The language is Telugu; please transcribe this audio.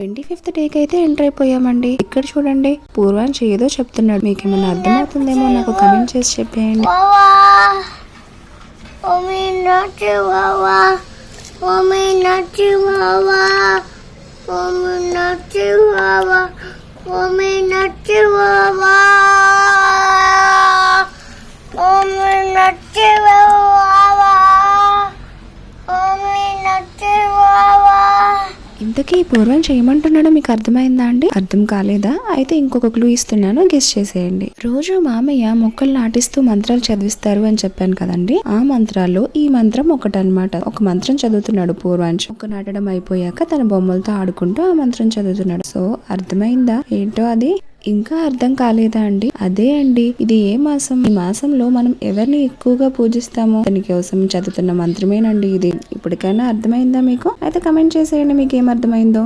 25th డేకి అయితే ఎంటర్ అయిపోయామండి. ఇక్కడ చూడండి పూర్వాంశ్ ఏదో చెప్తున్నాడు. మీకు ఏమైనా అర్థమవుతుందేమో నాకు కమెంట్ చేసి చెప్పేయండి. ఇంతకీ పూర్వం చేయమంటున్నాడో మీకు అర్థమైందా అండి? అర్థం కాలేదా? అయితే ఇంకొక క్లూ ఇస్తున్నాను, గెస్ చేసేయండి. రోజు మామయ్య మొక్కలు నాటిస్తూ మంత్రాలు చదివిస్తారు అని చెప్పాను కదండి. ఆ మంత్రాల్లో ఈ మంత్రం ఒకటనమాట. ఒక మంత్రం చదువుతున్నాడు పూర్వాంశ్. మొక్క నాటడం అయిపోయాక తన బొమ్మలతో ఆడుకుంటూ ఆ మంత్రం చదువుతున్నాడు. సో అర్థమైందా ఏంటో అది? ఇంకా అర్థం కాలేదా అండి? అదే అండి, ఇది ఏ మాసం? ఈ మాసంలో మనం ఎవరిని ఎక్కువగా పూజిస్తామో దాని కోసం చదువుతున్న మంత్రమేనండి ఇది. ఇప్పటికైనా అర్థమైందా మీకు? అయితే కమెంట్ చేసేయండి మీకు ఏం అర్థమైందో.